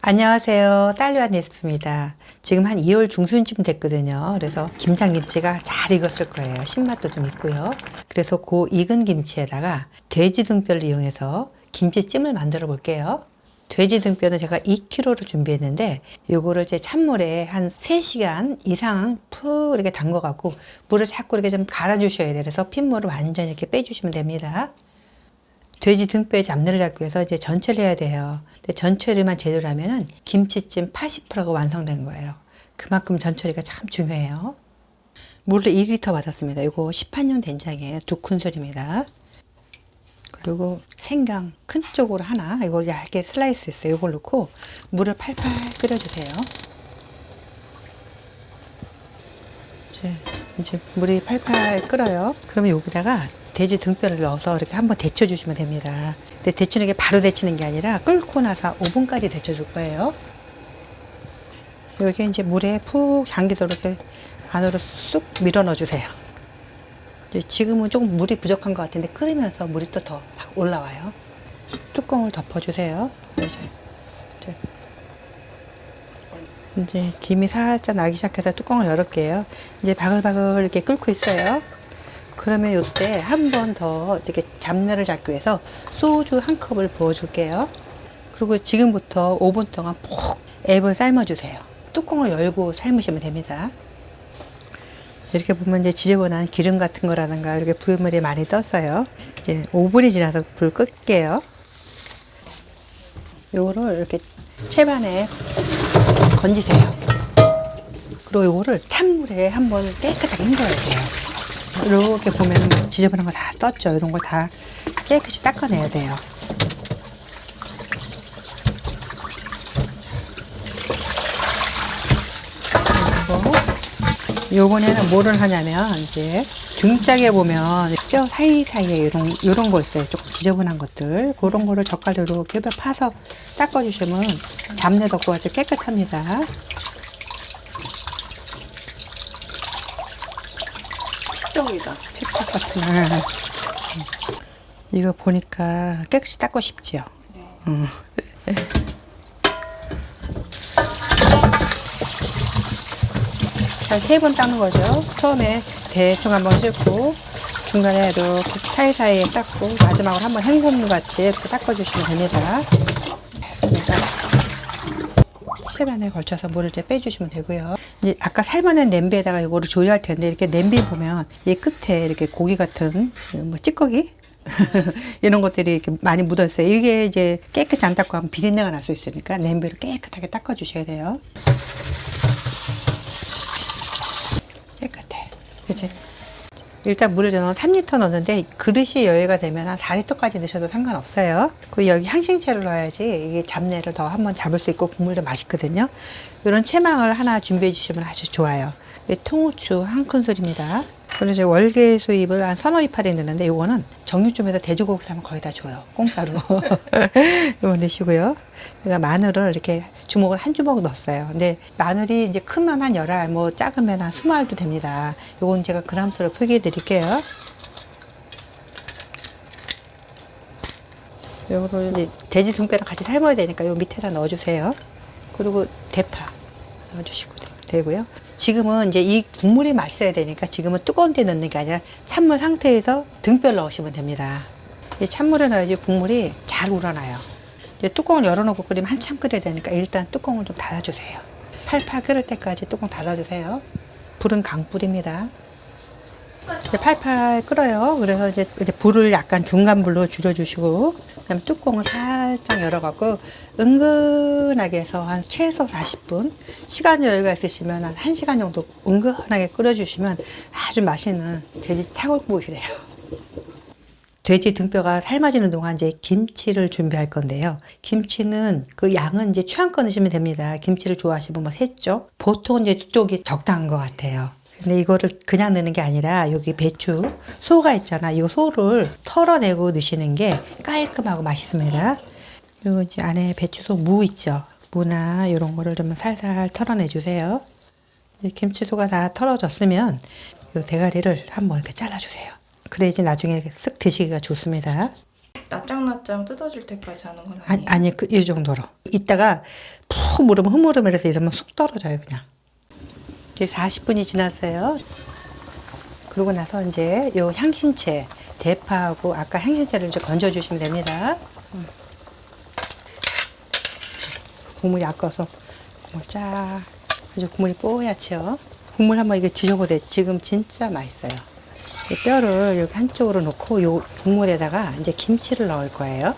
안녕하세요. 딸려한 레시피입니다. 지금 한 2월 중순쯤 됐거든요. 그래서 김장김치가 잘 익었을 거예요. 신맛도 좀 있고요. 그래서 그 익은 김치에다가 돼지 등뼈를 이용해서 김치찜을 만들어 볼게요. 돼지 등뼈는 제가 2kg를 준비했는데 요거를 이제 찬물에 한 3시간 이상 푹 이렇게 담궈 갖고 물을 자꾸 이렇게 좀 갈아 주셔야 돼요. 그래서 핏물을 완전히 이렇게 빼 주시면 됩니다. 돼지 등뼈에 잡내를 잡기 위해서 이제 전처리를 해야 돼요. 근데 전처리만 제대로 하면은 김치찜 80%가 완성된 거예요. 그만큼 전처리가 참 중요해요. 물을 2리터 받았습니다. 이거 18년 된장이에요. 2큰술입니다. 그리고 생강 큰 쪽으로 하나, 이걸 얇게 슬라이스 했어요. 이걸 넣고 물을 팔팔 끓여주세요. 이제 물이 팔팔 끓어요. 그러면 여기다가 돼지 등뼈를 넣어서 이렇게 한번 데쳐주시면 됩니다. 근데 데치는 게 바로 데치는 게 아니라 끓고 나서 5분까지 데쳐줄 거예요. 여기 이제 물에 푹 잠기도록 이렇게 안으로 쑥 밀어 넣어주세요. 지금은 조금 물이 부족한 것 같은데 끓이면서 물이 또 더 올라와요. 뚜껑을 덮어주세요. 이제 김이 살짝 나기 시작해서 뚜껑을 열을게요. 이제 바글바글 이렇게 끓고 있어요. 그러면 이때 한 번 더 이렇게 잡내를 잡기 위해서 소주 한 컵을 부어줄게요. 그리고 지금부터 5분 동안 푹 앱을 삶아주세요. 뚜껑을 열고 삶으시면 됩니다. 이렇게 보면 이제 지저분한 기름 같은 거라든가 이렇게 부유물이 많이 떴어요. 이제 5분이 지나서 불 끌게요. 요거를 이렇게 채반에 건지세요. 그리고 요거를 찬물에 한번 깨끗하게 헹궈야 돼요. 이렇게 보면 지저분한 거 다 떴죠. 이런 거 다 깨끗이 닦아내야 돼요. 그리고 요번에는 뭐를 하냐면 이제 등짝에 보면 뼈 사이사이에 이런 거 있어요. 조금 지저분한 것들. 그런 거를 젓갈로 이렇게 파서 닦아주시면 잡내도 없고 아주 깨끗합니다. 피떡이다. 피떡 같은 거. 이거 보니까 깨끗이 닦고 싶지요. 네. 한 3번 닦는 거죠. 처음에 대충 한번 씻고 중간에 이렇게 사이사이에 닦고 마지막으로 한번 헹굼 같이 이렇게 닦아주시면 됩니다. 됐습니다. 채반에 걸쳐서 물을 이제 빼주시면 되고요. 이제 아까 삶아낸 냄비에다가 이거를 조리할 텐데 이렇게 냄비 보면 이 끝에 이렇게 고기 같은 뭐 찌꺼기 이런 것들이 이렇게 많이 묻었어요. 이게 이제 깨끗이 안 닦고 하면 비린내가 날 수 있으니까 냄비를 깨끗하게 닦아주셔야 돼요. 깨끗해. 그치? 일단 물을 저는 3리터 넣었는데 그릇이 여유가 되면 한 4리터까지 넣으셔도 상관없어요. 그리고 여기 향신채를 넣어야지 이게 잡내를 더 한번 잡을 수 있고 국물도 맛있거든요. 이런 채망을 하나 준비해 주시면 아주 좋아요. 통후추 1큰술입니다. 그리고 이제 월계 수잎을 한 1~2파리 넣는데 이거는 정육점에서 돼지고기 사면 거의 다 줘요. 공짜로. 이거 넣으시고요. 제가 마늘을 이렇게 주먹을 한 주먹 넣었어요. 근데 마늘이 이제 크면 한 10알, 뭐 작으면 한 20알도 됩니다. 이건 제가 그람수로 표기해 드릴게요. 요거를 이제 돼지 등뼈랑 같이 삶아야 되니까 요 밑에다 넣어주세요. 그리고 대파 넣어주시고 되고요. 지금은 이제 이 국물이 맛있어야 되니까 지금은 뜨거운 데 넣는 게 아니라 찬물 상태에서 등뼈를 넣으시면 됩니다. 이 찬물에 넣어야지 국물이 잘 우러나요. 이제 뚜껑을 열어놓고 끓이면 한참 끓여야 되니까 일단 뚜껑을 좀 닫아주세요. 팔팔 끓을 때까지 뚜껑 닫아주세요. 불은 강불입니다. 이제 팔팔 끓어요. 그래서 이제 불을 약간 중간 불로 줄여주시고, 그다음에 뚜껑을 살짝 열어갖고 은근하게 해서 한 최소 40분, 시간 여유가 있으시면 한 1시간 정도 은근하게 끓여주시면 아주 맛있는 돼지 차돌국이 돼요. 돼지 등뼈가 삶아지는 동안 이제 김치를 준비할 건데요. 김치는 그 양은 이제 취향껏 넣으시면 됩니다. 김치를 좋아하시면 뭐 3쪽. 보통 이제 2쪽이 적당한 것 같아요. 근데 이거를 그냥 넣는 게 아니라 여기 배추, 소가 있잖아. 이 소를 털어내고 넣으시는 게 깔끔하고 맛있습니다. 그리고 이제 안에 배추소 무 있죠. 무나 이런 거를 좀 살살 털어내 주세요. 김치소가 다 털어졌으면 이 대가리를 한번 이렇게 잘라주세요. 그래야지 나중에 쓱 드시기가 좋습니다. 나짱나짱 뜯어질 때까지 하는 건 아니에요? 아니 이 정도로 이따가 푹 무르면 흐물흐물해서 이러면 쑥 떨어져요 그냥. 이제 40분이 지났어요. 그러고 나서 이제 요 향신채, 대파하고 아까 향신채를 이제 건져주시면 됩니다. 국물이 아까워서 국물 쫙 아주 국물이 뽀얗죠. 국물 한번 이거 드셔보세요. 지금 진짜 맛있어요. 이 뼈를 이렇게 한쪽으로 놓고 요 국물에다가 이제 김치를 넣을 거예요.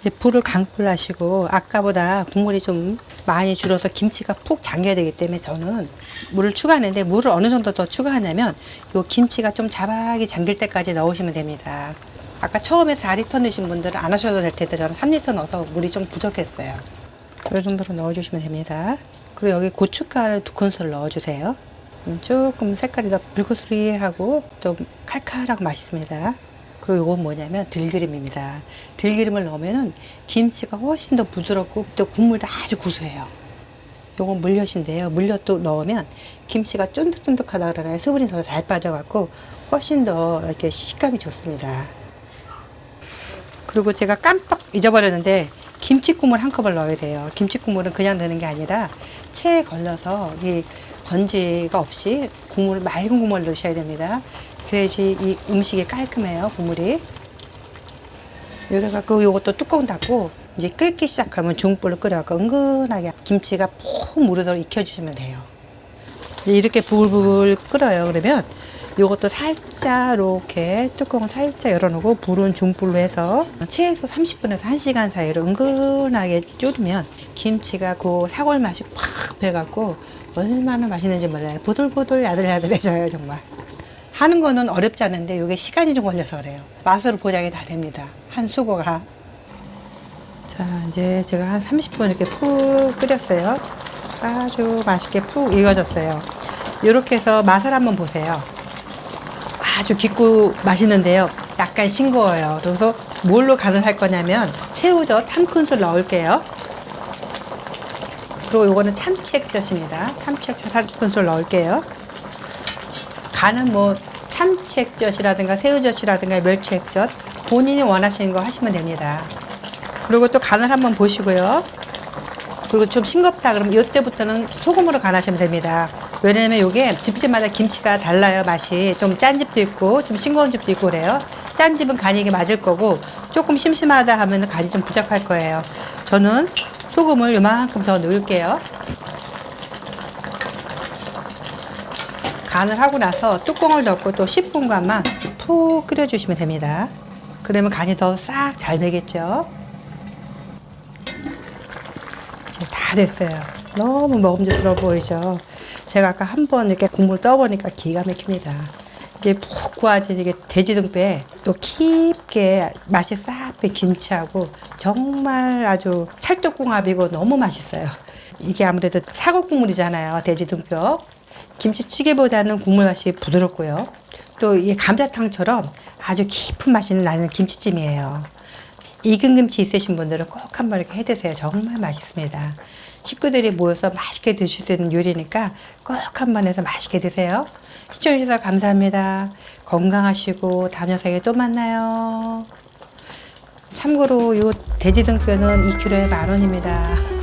이제 불을 강불 하시고 아까보다 국물이 좀 많이 줄어서 김치가 푹 잠겨야 되기 때문에 저는 물을 추가하는데 물을 어느 정도 더 추가하냐면 요 김치가 좀 자박이 잠길 때까지 넣으시면 됩니다. 아까 처음에 4리터 넣으신 분들은 안 하셔도 될 텐데 저는 3리터 넣어서 물이 좀 부족했어요. 이 정도로 넣어주시면 됩니다. 그리고 여기 고춧가루 2큰술 넣어주세요. 조금 색깔이 더 불그스리하고 좀 칼칼하고 맛있습니다. 그리고 이건 뭐냐면 들기름입니다. 들기름을 넣으면은 김치가 훨씬 더 부드럽고 또 국물도 아주 구수해요. 요건 물엿인데요. 물엿도 넣으면 김치가 쫀득쫀득하다 그러나요? 수분이 더 잘 빠져갖고 훨씬 더 이렇게 식감이 좋습니다. 그리고 제가 깜빡 잊어버렸는데 김치국물 한 컵을 넣어야 돼요. 김치국물은 그냥 넣는 게 아니라 체에 걸러서 이 건지가 없이 국물, 맑은 국물을 넣으셔야 됩니다. 그래야지 이 음식이 깔끔해요, 국물이. 이래갖고 요것도 뚜껑 닫고 이제 끓기 시작하면 중불로 끓여갖고 은근하게 김치가 푹 무르도록 익혀주시면 돼요. 이렇게 부글부글 끓어요. 그러면 요것도 살짝 이렇게 뚜껑을 살짝 열어놓고 불은 중불로 해서 최소 30분에서 1시간 사이로 은근하게 졸이면 김치가 그 사골 맛이 팍 배갖고 얼마나 맛있는지 몰라요. 보들보들 야들야들해져요 정말. 하는 거는 어렵지 않은데 이게 시간이 좀 걸려서 그래요. 맛으로 보장이 다 됩니다. 한 수고가. 자, 이제 제가 한 30분 이렇게 푹 끓였어요. 아주 맛있게 푹 익어졌어요. 이렇게 해서 맛을 한번 보세요. 아주 깊고 맛있는데요. 약간 싱거워요. 그래서 뭘로 간을 할 거냐면 새우젓 1큰술 넣을게요. 그리고 이거는 참치액젓입니다. 참치액젓 1큰술 넣을게요. 간은 뭐 참치액젓이라든가 새우젓이라든가 멸치액젓 본인이 원하시는 거 하시면 됩니다. 그리고 또 간을 한번 보시고요. 그리고 좀 싱겁다 그러면 이때부터는 소금으로 간하시면 됩니다. 왜냐면 이게 집집마다 김치가 달라요. 맛이 좀 짠 집도 있고 좀 싱거운 집도 있고 그래요. 짠 집은 간이 이게 맞을 거고 조금 심심하다 하면 간이 좀 부족할 거예요. 저는 소금을 요만큼 더 넣을게요. 간을 하고 나서 뚜껑을 덮고 또 10분간만 푹 끓여주시면 됩니다. 그러면 간이 더 싹 잘 배겠죠. 이제 다 됐어요. 너무 먹음직스러워 보이죠. 제가 아까 한번 이렇게 국물 떠보니까 기가 막힙니다. 이제 푹 구워진 이게 돼지등뼈에 또 깊게 맛이 싹 배 김치하고 정말 아주 찰떡궁합이고 너무 맛있어요. 이게 아무래도 사골 국물이잖아요. 돼지등뼈. 김치찌개보다는 국물 맛이 부드럽고요. 또 이게 감자탕처럼 아주 깊은 맛이 나는 김치찜이에요. 익은 김치 있으신 분들은 꼭 한번 이렇게 해 드세요. 정말 맛있습니다. 식구들이 모여서 맛있게 드실 수 있는 요리니까 꼭 한번 해서 맛있게 드세요. 시청해주셔서 감사합니다. 건강하시고 다음 영상에 또 만나요. 참고로 이 돼지 등뼈는 2kg에 10,000원입니다.